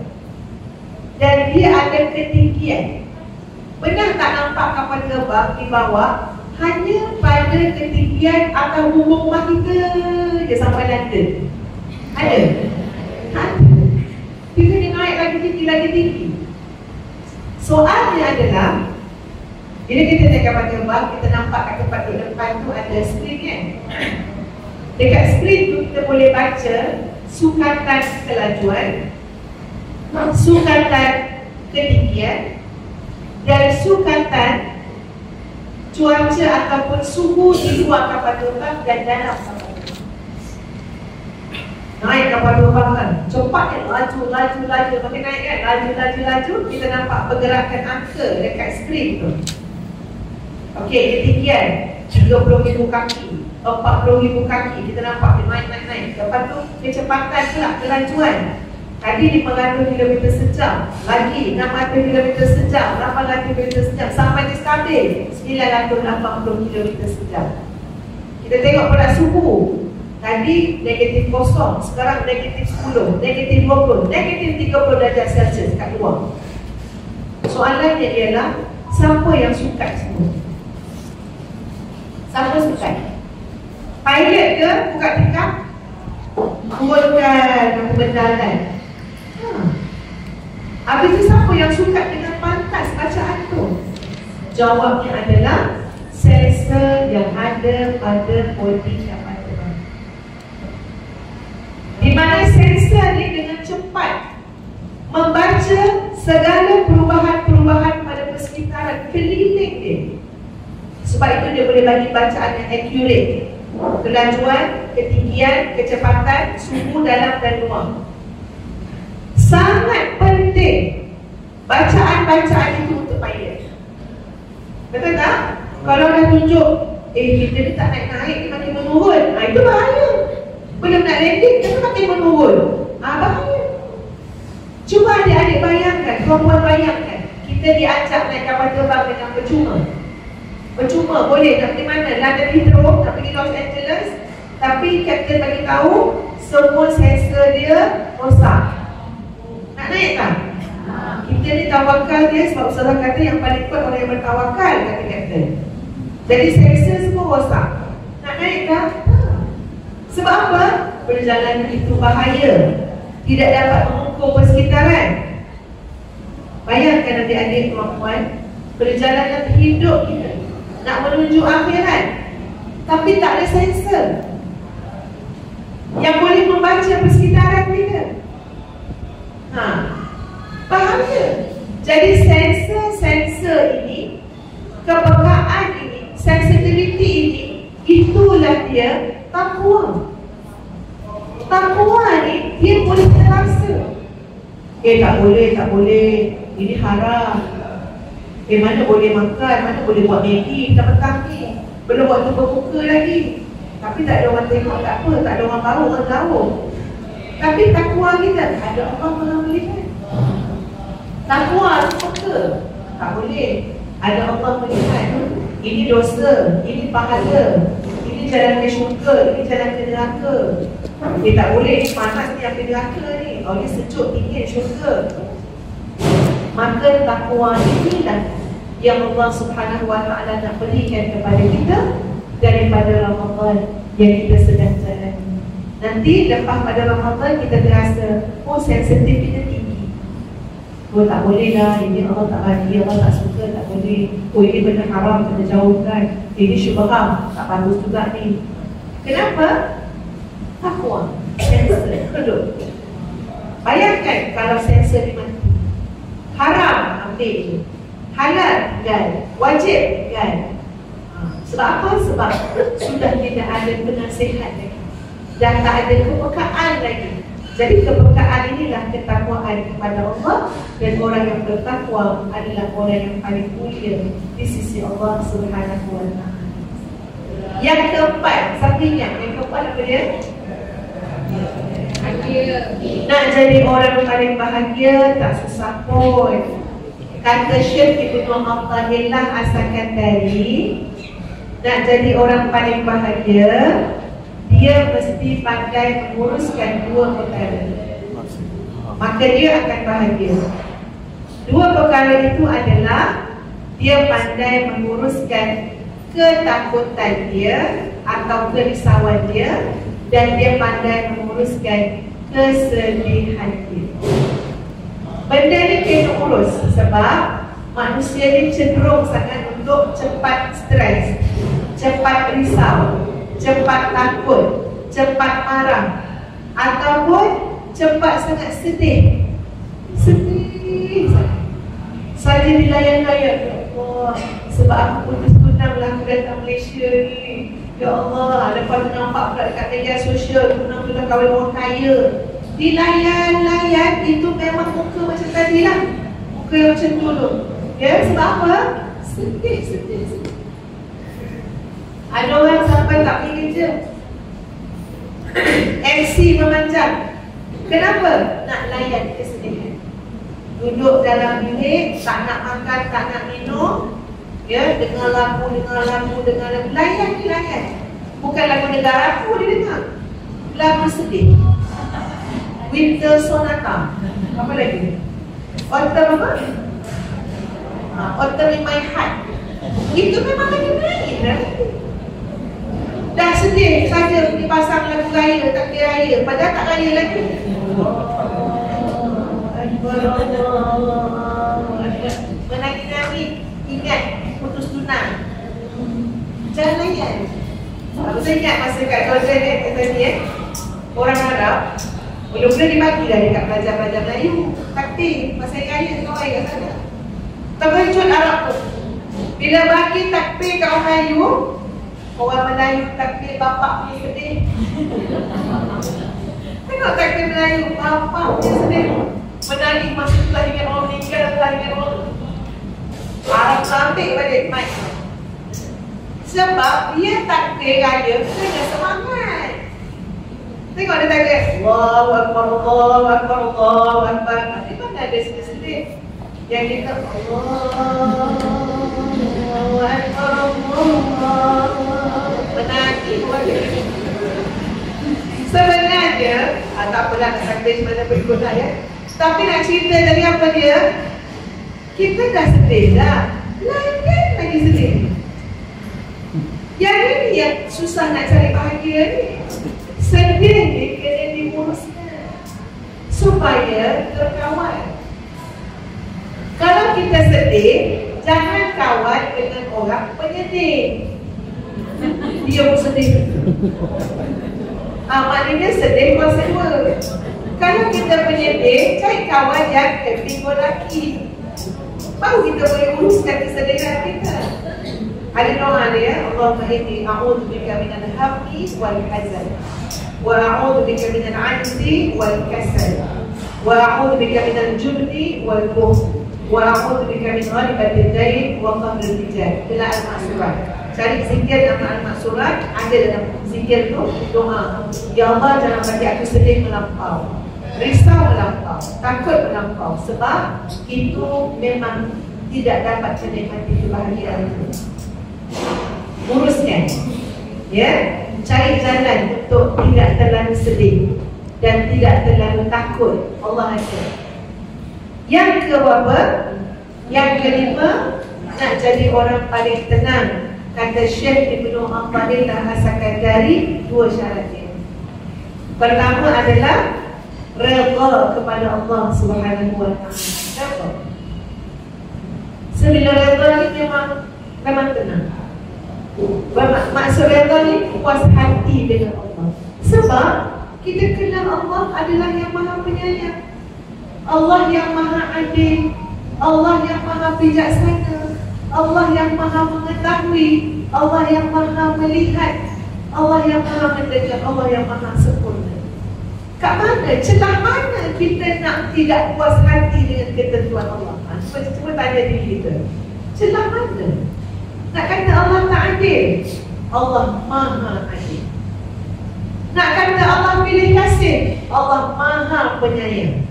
dan dia ada ketinggian. Benar tak nampak kapal terbang di bawah hanya pada ketinggian atas bumbung rumah kita je sampai London? Ada? Kita dia naik lagi tinggi. Soalnya adalah bila kita naik kapal terbang, kita nampak kat tempat duduk depan tu ada skrin kan? Dekat skrin tu kita boleh baca sukatan kelajuan, sukatan ketinggian, dan sukatan cuaca ataupun suhu di luar kapal terbang dan dalam kapal terbang. Naik kapal terbang kan, cepat kan, laju, makin naik kan, laju, kita nampak pergerakan angka dekat skrin tu. Okey, ketinggian 30,000 kaki, 40,000 kaki, kita nampak dia naik. Lepas tu kecepatan pula, kelajuan. Tadi 500 km sejam, lagi 600 km sejam, 800 km sejam, sampai dia stabil 980 km sejam. Kita tengok pula suhu. Tadi -0, sekarang -10, -20, -30 darjah Celsius kat luar. Soalannya ialah, siapa yang suka semua? Siapa suka? Pilot ke buka tikar? Turunkan berjalan. Habis itu siapa yang suka dengan pantas bacaan tu? Jawabnya adalah sensor yang ada pada bodi kapal terbang. Di mana sensor ni dengan cepat membaca segala perubahan-perubahan pada persekitaran keliling dia. Sebab itu dia boleh bagi bacaan yang accurate. Kelajuan, ketinggian, kecepatan, suhu dalam dan luar. Sangat penting bacaan-bacaan itu untuk pilot. Betul tak? Kalau dah tunjuk, kita ni tak naik-naik, dia makin menurun, itu bahaya. Belum nak landing, dia makin menurun, bahaya. Cuba adik-adik bayangkan, tuan-tuan bayangkan, kita diajak naik kapal terbang dengan percuma boleh nak pergi mana? London Heathrow, nak pergi Los Angeles, tapi kapten bagi tahu semua sensor dia rosak. Nak naik tak? Kita ni tawakal dia sebab Ustazah kata yang paling kuat orang yang bertawakal, kata kapten. Jadi sensor semua rosak. Nak naik dah? Sebab apa? Perjalanan itu bahaya, tidak dapat mengukur persekitaran. Bayangkan adik-adik perempuan, perjalanan hidup kita nak menuju akhirat, tapi tak ada sensor yang boleh membaca persekitaran kita. Bahaya. Jadi sensor ini, kepekaan ini, sensitivity ini, itulah dia takwa. Takwa ni dia boleh terasa. Tak boleh, ini haram. Mana boleh makan, mana boleh buat Maggi petang ni, belum waktu berbuka lagi. Tapi tak ada orang tengok, tak apa, tak ada orang tahu, orang tahu. Tapi takwa kita, ada orang maha melihat. Takwa tu peka, tak boleh. Ada Allah melihat. Ini dosa, ini pahala, ini jalan ke syurga, ini jalan ke neraka. Tak boleh, ini panas ni api neraka ni. Oh, ini sejuk, dingin syurga. Maka takwa inilah yang Allah Subhanahu wa ta'ala nak berikan kepada kita daripada Ramadan yang kita sedang jalani. Nanti lepas pada Ramadan kita terasa, oh sensitif kita tinggi. Oh tak boleh lah, ini Allah tak bagi, Allah tak suka, tak boleh. Oh ini benda haram, kena jauhkan. Ini syubhah, tak bagus juga ni. Kenapa? Takwa, sensor, kedua. Bayangkan kalau sensor dimati. Haram, ambil je. Halal, kan? Wajib, kan? Sebab apa? Sebab sudah tidak ada penasihat lagi, dah tak ada kepekaan lagi. Jadi kepekaan inilah ketakwaan kepada Allah. Dan orang yang bertakwa adalah orang yang paling mulia di sisi Allah Subhanahu wa ta'ala. Yang keempat, siapa ingat? Yang keempat apa dia? Nak jadi orang paling bahagia tak susah pun. Kata Syekh Ibnu Athaillah As-Sakandari, nak jadi orang paling bahagia, dia mesti pandai menguruskan dua perkara, maka dia akan bahagia. Dua perkara itu adalah dia pandai menguruskan ketakutan dia atau kerisauan dia, dan dia pandai menguruskan kesedihan dia. Benda ni kena urus sebab manusia ni cenderung sangat untuk cepat stres, cepat risau, cepat takut, cepat marah, ataupun cepat sangat sedih. Sedih saja dilayan-layan. Ya Allah, sebab aku putus tunang lah, aku datang Malaysia ni. Ya Allah, lepas tu nampak pula dekat media sosial, tunang tu dah kahwin orang kaya. Dilayan-layan, itu memang muka macam tadi lah, muka yang macam dulu. Ya, sebab apa? Sedih. Ada orang sampai tak pergi kerja, MC memanjang. Kenapa? Nak layan kesedihan. Duduk dalam bilik, tak nak makan, tak nak minum. Ya, dengar lagu. Layan. Bukan lagu negara aku dia dengar. Lagu sedih. Winter Sonata. Apa lagi? Autumn apa? Autumn in my heart. Itu memang lagi main dah. Dah sedih saja dipasang lagu raya, tak kira raya. Padahal tak raya lagi. Menangis-nangis. Ingat putus tunang. Jangan layan. Saya ingat masa kat Jordan tadi orang Arab mula-mula dibagi dah dekat pelajar-pelajar Melayu takbir masa raya kawan kat sana. Terkejut Arab tu bila bagi takbir kat orang Melayu, orang Melayu takbir bapak punya sedih. Tengok takbir Melayu, bapak punya sedih, menangis masa telah ingat orang meninggal, telah ingat orang. Arab sampai balik mic sebab dia takbir raya kena semangat. Tengok dia takbir Allahu Akbar, Allahu Akbar, Allahu Akbar. Tapi mana ada sedih-sedih yang kita Allahu Akbar, Allah menangis. Sebenarnya tak apalah nak takbir semasa berikut lah ya. Tapi nak cerita tadi apa dia, kita dah sedih dah, lain lagi sedih. susah nak cari bahagia ni. Sedih ni kena diuruskan supaya terkawal. Kalau kita sedih, jangan kawan dengan orang penyedih. Dia pun sedih. Maknanya sedih kuasa dua. Kalau kita penyedih, cari kawan yang happy go lucky, baru kita boleh uruskan kesedihan kita. Ada doa dia, Allahumma inni a'udzubika minal hammi wal hazan, wa a'udzubika minal 'ajzi wal kasal, wa a'udzubika minal jubni wal bukhl, wa a'udzubika min ghalabatil dayn wa qahril rijal. Ila al-Ma'surat. Cari zikir nama al-Ma'surat, ada dalam zikir tu doa. Ya Allah, jangan bagi aku sedih melampau, risau melampau, takut melampau, sebab itu memang tidak dapat menikmati kebahagiaan itu. Uruskan, ya, cari jalan untuk tidak terlalu sedih dan tidak terlalu takut. Allah ada. Yang keberapa? Yang kelima, nak jadi orang paling tenang. Kata Syekh Ibnu Athaillah As-Sakandari, dua syarat dia. Pertama adalah redha kepada Allah Subhanahu wa taala. Kenapa? Sebila redha ni memang tenang. Maksud redha ni puas hati dengan Allah. Sebab kita kenal Allah adalah yang Maha Penyayang, Allah yang Maha Adil, Allah yang Maha Bijaksana, Allah yang Maha Mengetahui, Allah yang Maha Melihat, Allah yang Maha Mendengar, Allah yang Maha Sempurna. Kat mana, celah mana kita nak tidak puas hati dengan ketentuan Allah? Cuba tanya diri kita, celah mana? Nak kata Allah tak adil, Allah Maha Adil. Nak kata Allah pilih kasih, Allah Maha Penyayang.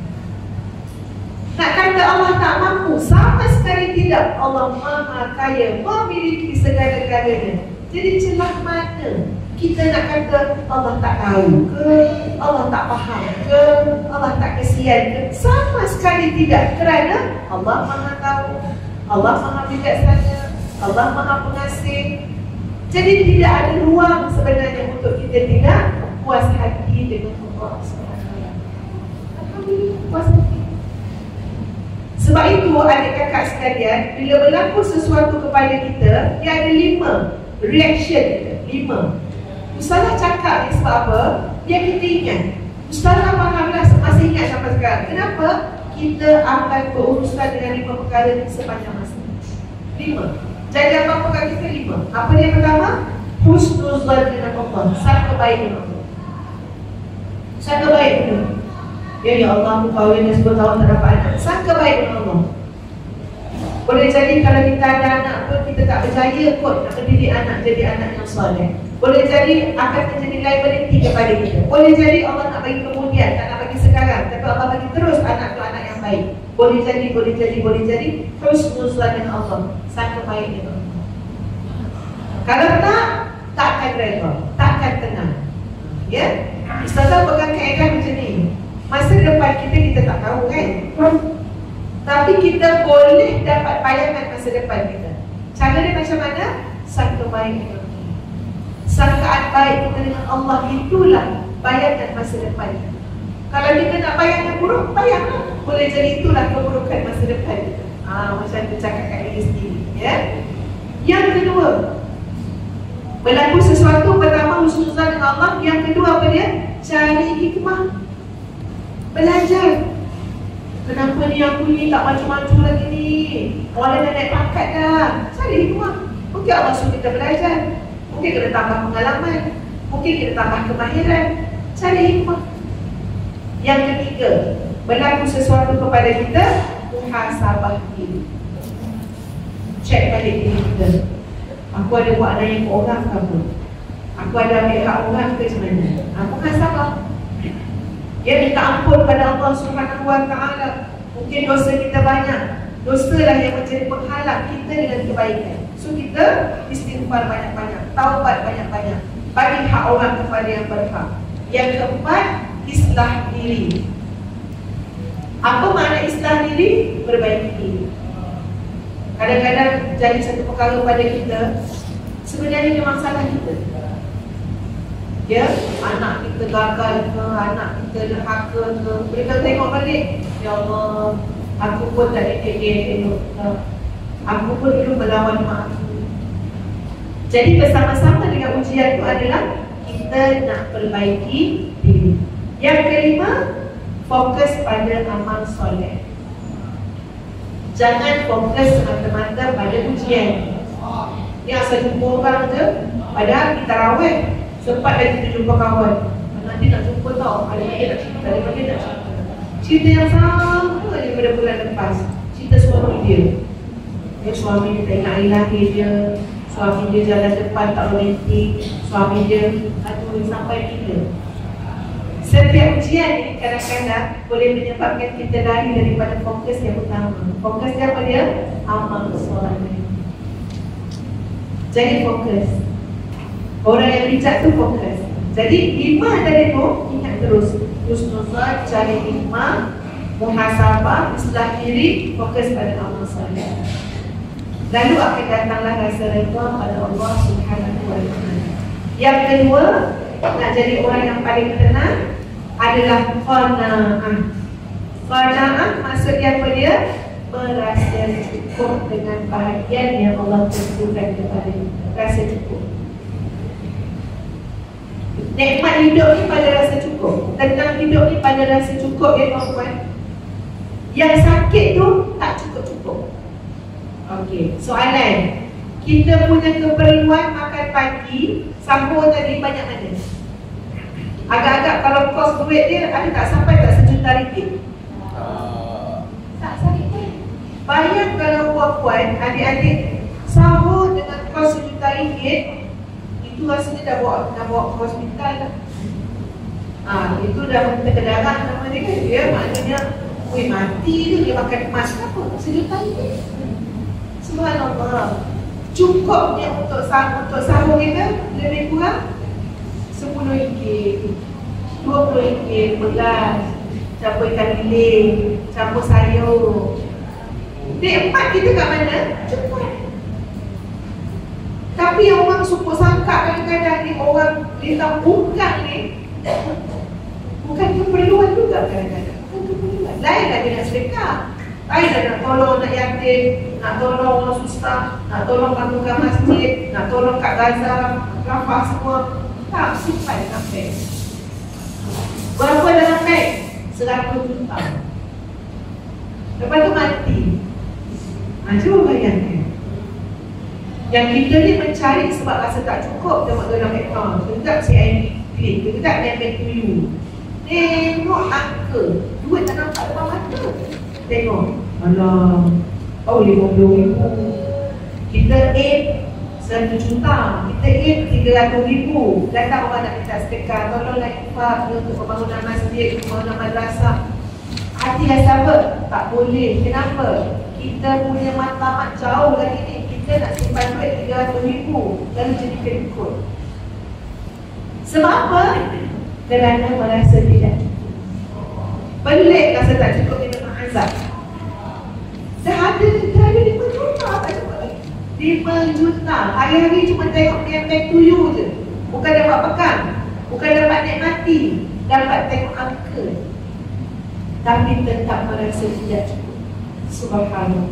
Nak kata Allah tak mampu, sama sekali tidak. Allah Maha Kaya, memiliki segala-galanya. Jadi celah mana kita nak kata Allah tak tahu ke, Allah tak faham ke, Allah tak kesian ke? Sama sekali tidak, kerana Allah Maha tahu, Allah Maha bijaksana, Allah Maha pengasih. Jadi tidak ada ruang sebenarnya untuk kita tidak puas hati dengan Allah SWT. Alhamdulillah, puas hati. Sebab itu adik kakak sekalian, bila berlaku sesuatu kepada kita, dia ada 5 reaction kita, 5. Ustazah cakap ni sebab apa? Biar kita ingat. Ustazah fahamlah, masih ingat sampai sekarang. Kenapa? Kita akan berurusan dengan 5 perkara ni sepanjang masa. 5. Jadi apa perkara kita 5? Apa dia pertama? Husnuzan dengan Allah, sangka baik dengan Allah. Sangka baik dengan Allah. Ya Allah, aku kahwin dah 10 tahun tak dapat anak. Sangka baik dengan Allah. Boleh jadi kalau kita ada anak pun, kita tak berjaya kot nak mendidik anak jadi anak yang soleh. Boleh jadi akan terjadi liability kepada kita. Boleh jadi Allah nak bagi kemudian, tak nak bagi sekarang, tapi Allah bagi terus anak tu anak yang baik. Boleh jadi husnuzan dengan Allah, sangka baik dengan Allah. Kalau tak akan redha, tak akan tenang. Ya, Ustazah pegang kaedah macam ni. Masa depan kita tak tahu kan, tapi kita boleh dapat bayangan masa depan kita. Cara dia macam mana? Sangka baik dengan Allah. Sangkaan baik kita dengan Allah, itulah bayangan masa depan kita. Kalau kita nak bayangan buruk, bayanglah. Boleh jadi itulah keburukan masa depan kita. Macam tu cakap kat diri sendiri, ya. Yang kedua, berlaku sesuatu, pertama husnuzan dengan Allah. Yang kedua apa dia? Cari hikmah. Belajar. Kenapa ni aku ni tak maju-maju lagi ni? Orang dah naik pangkat dah. Cari hikmah. Mungkin Allah suruh kita belajar, mungkin kita tambah pengalaman, mungkin kita tambah kemahiran. Cari hikmah. Yang ketiga, berlaku sesuatu kepada kita, muhasabah diri. Cek balik diri kita. Aku ada buat lain ke orang ke apa? Aku ada ambil hak orang ke macam mana? Muhasabah. Dia minta ampun pada Allah Subhanahu wa taala. Mungkin dosa kita banyak. Dosalah yang menjadi penghalang kita dengan kebaikan. So kita istighfar banyak-banyak, taubat banyak-banyak, bagi hak orang kepada yang berhak. Yang keempat, islah diri. Apa makna islah diri? Perbaiki diri. Kadang-kadang jadi satu perkara pada kita, sebenarnya memang salah kita. Ya, anak kita gagal ke, anak kita derhaka ke, kita tengok balik, ya Allah, aku pun tak didik elok, aku pun dulu melawan mak aku. Jadi bersama-sama dengan ujian itu adalah kita nak perbaiki diri. Yang kelima, fokus pada amal soleh. Jangan fokus semata-mata pada ujian. Ni asal jumpa orang je, padahal kita rawat. Sempat dah kita jumpa kawan, nanti nak jumpa tau, ada dia nak cerita, ada dia nak cerita. Cerita yang sama daripada bulan lepas. Cerita suami dia. Suami dia tak ingat hari lahir dia, suami dia jalan depan tak romantik, suami dia aduh sampai bila. Setiap ujian ni kadang-kadang boleh menyebabkan kita lari daripada fokus yang utama. Fokus dia apa dia? Amal soleh. Jadi fokus. Orang yang bijak tu fokus. Jadi 5 dari itu ingat terus. Husnuzan, cari hikmah, muhasabah, islah diri, fokus pada amal soleh. Lalu akan datanglah rasa redha pada Allah Subhanahu wa taala. Yang kedua, nak jadi orang yang paling tenang adalah qanaah. Qanaah maksudnya apa dia? Merasa cukup dengan bahagian yang Allah tentukan kepada kita. Rasa cukup. Nikmat hidup ni pada rasa cukup. Tenang hidup ni pada rasa cukup ya tuan-tuan. Yang sakit tu tak cukup-cukup. Okey, soalan. Kita punya keperluan makan pagi, sahur tadi banyak mana? Agak-agak kalau kos duit dia ada tak sampai tak RM1,000,000? Tak sakit pun. Bayang kalau puan-puan, adik-adik sahur dengan kos RM1,000,000, itu rasanya dah bawa ke hospital dah. Itu dah terkedarah nama dia kan. Dia maknanya mati tu dia makan emas apa? RM1,000,000. Subhanallah. Cukupnya untuk sahur kita lebih kurang RM10, RM20, belas, campur ikan bilik, campur sayur. Nikmat kita kat mana? Cukup. Tapi yang orang suka sangka kadang-kadang ni orang dia bukan ni, bukan keperluan juga kadang-kadang. Bukan keperluan. Lain dah dia nak sedekah, lain dah nak tolong anak yatim, nak tolong orang susah, nak tolong bangunkan masjid, nak tolong kat Gaza, Rafah semua. Tak simpan dalam beg. Berapa dalam beg? 100 juta. Lepas tu mati. Cuba bayangkan. Yang kita ni mencari sebab rasa tak cukup, tengok dalam account, tegak CIB klik, tegak debit to you. Tengok angka, duit tak nampak depan mata. Tengok, alah, RM50,000. Kita aim 1 juta, kita aim 300,000. Datang orang nak minta sedekah, tolonglah infak untuk pembangunan masjid, pembangunan madrasah. Hati yang sabar, tak boleh. Kenapa? Kita punya matlamat jauh lagi ni. Kita nak simpan duit 300,000 lalu jadi kedekut. Sebab apa? Kerana merasa tidak cukup. Pelik rasa tak cukup ni memang azab. Dah ada 5 juta tak cukup lagi. 5 juta. Hari-hari cuma tengok back to you je. Bukan dapat pegang, bukan dapat nikmati, dapat tengok angka, tapi tetap merasa tidak cukup. Subhanallah.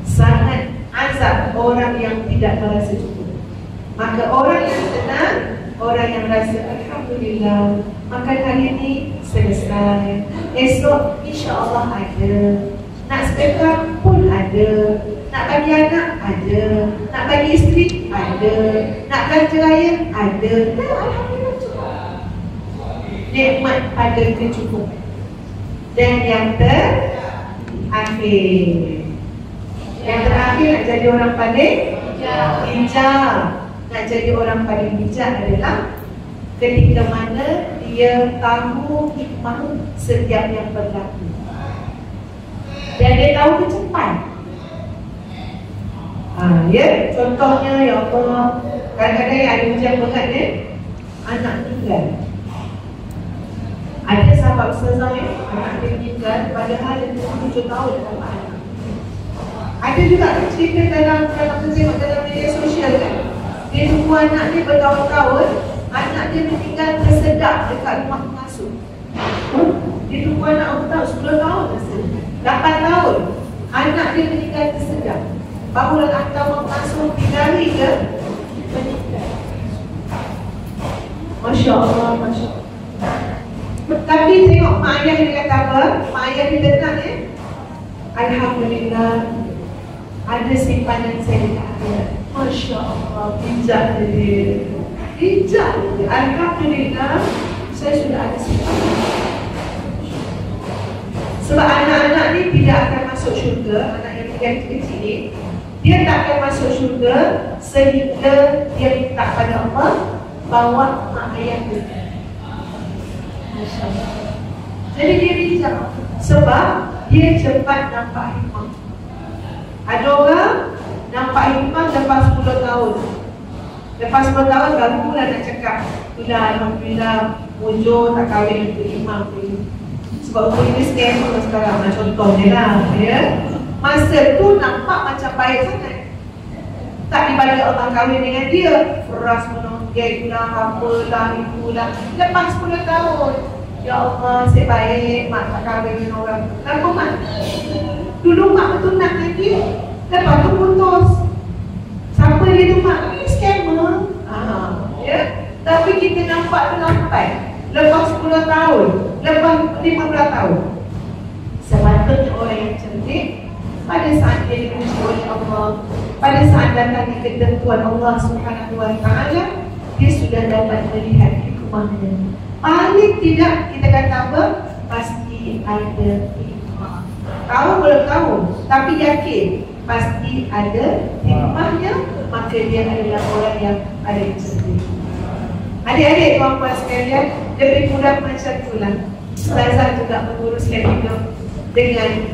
Sangat azab orang yang tidak merasa cukup. Maka orang yang tenang, orang yang rasa alhamdulillah, makan hari ini selesai, esok insya-Allah ada, nak sedekah pun ada, nak bagi anak ada, nak bagi isteri ada, nak belanja raya ada. Alhamdulillah cukup. Nikmat pada kecukupan. Dan yang terakhir, nak jadi orang paling bijak. Nak jadi orang paling bijak adalah ketika mana dia tahu hikmah setiap yang berlaku dan dia tahu kecepatan. Ya, contohnya ya Allah, kadang-kadang ada ujian berat ni, anak tinggal. Ada sahabat ustazah ya, anak dia meninggal padahal dia 7 tahun dalam anak. Ada juga cerita dalam media sosial kan, dia tunggu anak dia bertahun-tahun, anak dia dia meninggal tersedak dekat rumah pengasuh. Dia tunggu anak berapa tahun? 10 tahun rasa, 8 tahun. Anak dia meninggal tersedak. Barulah hantar rumah pengasuh 3 hari ke meninggal. Masya Allah, Masya Allah. Tapi tengok mak ayah dia kata apa? Mak ayah dia tenang Alhamdulillah, ada simpanan saya dekat akhirat. Masya Allah, bijak dia. Bijak dia. Alhamdulillah, saya sudah ada simpanan. Sebab anak-anak ni tidak akan masuk syurga. Anak yang tinggal kecil ni, dia tak akan masuk syurga sehingga dia minta pada Allah bawa mak ayah dia. Masya Allah. Jadi dia bijak sebab dia cepat nampak hikmah. Ada orang nampak hikmah lepas 10 tahun. Lepas 10 tahun baru pula nak cakap, "Bila Alhamdulillah mujur tak kahwin untuk imam tu." Sebab umur ini scam sekarang, contohnya lah ya. Masa tu nampak macam baik sangat. Tak dibalik Allah kahwin dengan dia, peras menonggek lah, apalah, itulah. Lepas 10 tahun, ya Allah, saya baik, mak tak kahwin dengan orang. Kenapa mak? Dulu mak bertunang dengan dia, lepas tu putus. Siapa dia tu mak? Ini scammer. Ya? Tapi kita nampak tu lambat. Lepas 10 tahun, lepas 15 tahun. Sepatutnya orang yang cerdik, pada saat dia diuji oleh Allah, pada saat datangnya ketentuan Allah Subhanahu Wa Taala, dia sudah dapat melihat hikmahnya. Paling tidak kita kata apa? Pasti ada hikmah. Tahu belum tahu, tapi yakin pasti ada hikmahnya, maka dia adalah orang yang paling cerdik. Adik-adik, tuan-tuan sekalian, lebih kurang macam itulah Ustazah juga menguruskan hidup dengan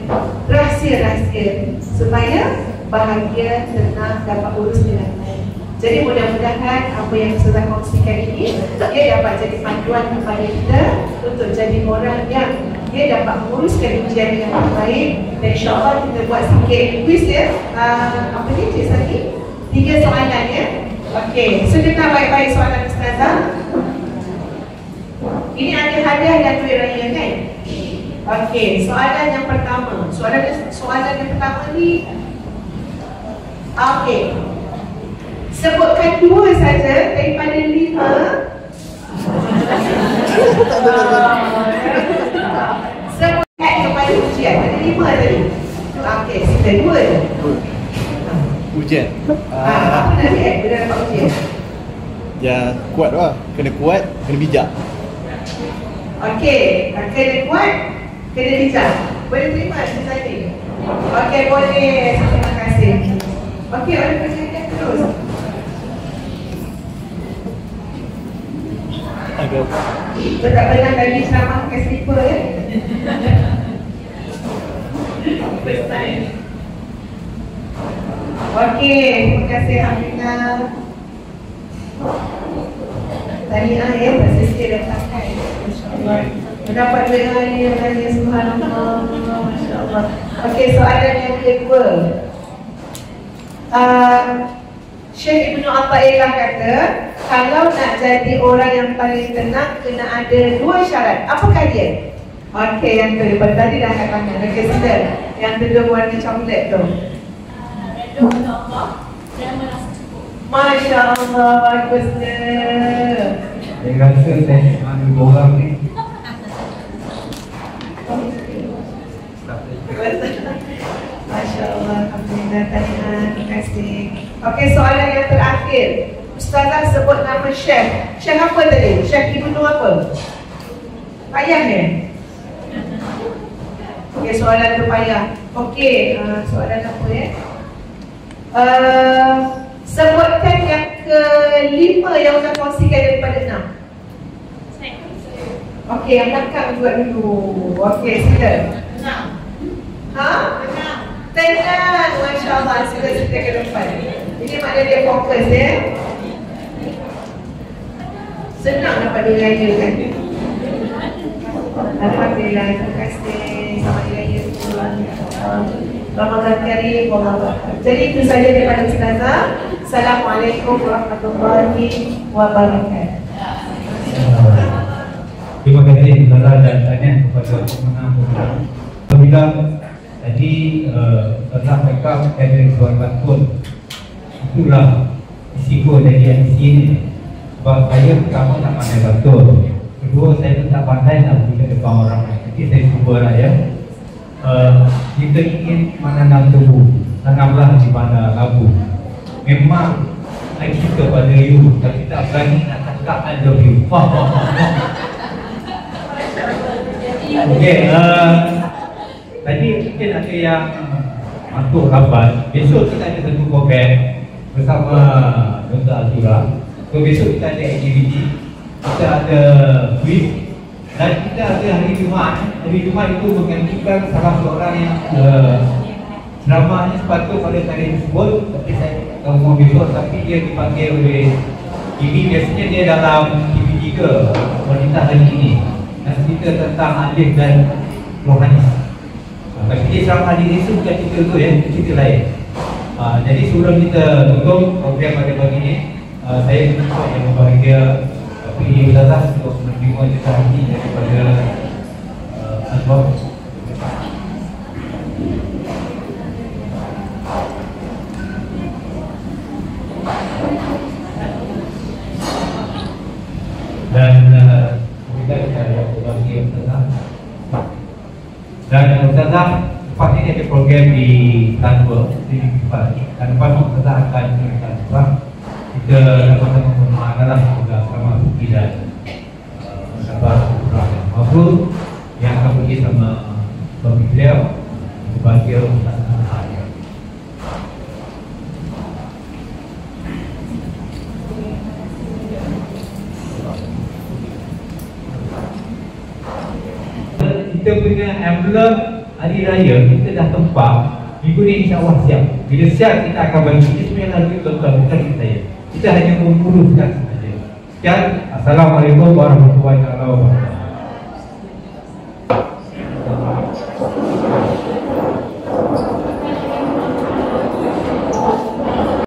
rahsia-rahsia supaya bahagia, tenang, dapat urus dengan baik. Jadi mudah-mudahan apa yang Ustazah kongsikan ini, dia dapat jadi panduan kepada kita untuk jadi orang yang dia dapat menguruskan ujian dengan baik. Dan insyaAllah kita buat sikit quiz ya. Apa ni Cik Saki? 3 soalan ya. Okey, so kita baik-baik soalan Ustazah. Ini ada hadiah dan duit raya kan? Okey, soalan yang pertama. Soalan yang pertama ni, okey, sebutkan 2 saja daripada 5. Sebutkan kepada ujian. Ada 5 tadi. Okey, kita 2 je. Ujian. Apa nak lihat bila dapat ujian? Ya, kuat lah. Kena kuat, kena bijak. Okey, kena kuat, kena bijak. Boleh terima Cik Sadi? Okey, boleh. Terima kasih. Okey, orang percaya terus. Agak. Kita tak pernah lagi ceramah pakai slipper ya? First time. Okey, terima kasih Aminah. Tahniah ya, pasal sikit dah pakai. InsyaAllah mendapat duit raya, subhanallah, masya-Allah. Okey, soalan yang kedua. Syekh Ibnu Athaillah kata, kalau nak jadi orang yang paling tenang, kena ada 2 syarat. Apakah dia? Okey, yang tu daripada tadi dah angkat tangan. Okey, sudah. Yang kedua warna coklat tu. Masya Allah, bagusnya. Saya rasa saya ambil orang ni. Masya Allah, alhamdulillah, terima kasih. Okey, soalan yang terakhir. Ustazah sebut nama Syekh. Syekh apa tadi? Syekh Ibnu apa? Payah ya? Okey, soalan tu payah. Okey, soalan apa ya? Sebutkan yang ke-5 yang Ustaz kongsikan daripada 6. Okey, yang belakang buat dulu. Okey, sila. 6. Ha? 6. Tenang, Masya Allah. Sila ke depan. Ini maknanya dia fokus ya. Senang dapat diraya kan? Alhamdulillah, terima kasih. Selamat diraya tuan. Ramadan Karim, wallahu a'lam. Jadi itu saja daripada Ustazah. Assalamualaikum warahmatullahi wabarakatuh. Terima kasih Ustazah dan tanya kepada pemenang. Apabila tadi Ustazah mereka ada suara bantuan, itulah risiko jadi MC ini. Sebab saya pertama tak pandai betul, kedua saya pun tak pandai nak pergi ke depan orang lain. Jadi saya cubalah ya. Kita ingin menanam tebu, tanamlah di mana labu. Memang I suka pada you, tapi tak berani nak cakap I love you. Okey, tadi mungkin ada yang masuk rapat. Besok kita ada satu program bersama Dr. Azura. So besok kita ada aktiviti, kita ada quiz dan kita ada hari Jumaat. Hari Jumaat itu menggantikan salah seorang yang ceramahnya sepatut pada hari tersebut, tapi saya tahu mau besok, tapi dia dipanggil oleh TV. Biasanya dia dalam TV 3 wanita hari ini dan cerita tentang Alif dan rohani. Tapi dia ceramah hari ini itu bukan cerita tu ya, cerita lain. Jadi sebelum kita tutup program pada pagi ini, saya minta yang berbahagia pilih Ustazah untuk menerima jutaan ini daripada Azwar. Dan kita ada berbahagia Ustazah. Dan Ustazah lepas ini ada program di Tanwa di Kepala. Dan lepas itu Ustazah akan menjelaskan sebab kita dapat memahamalah juga sama Suki dan sahabat Ibrahim Mahfuz yang akan pergi sama suami beliau berbahagia Ustazah. Kita punya envelope hari raya kita dah tempat. Minggu ni insya-Allah siap. Bila siap kita akan bagi. Ini sebenarnya lagi tuan-tuan, bukan saya. Kita hanya menguruskan saja. Sekian. Assalamualaikum warahmatullahi wabarakatuh.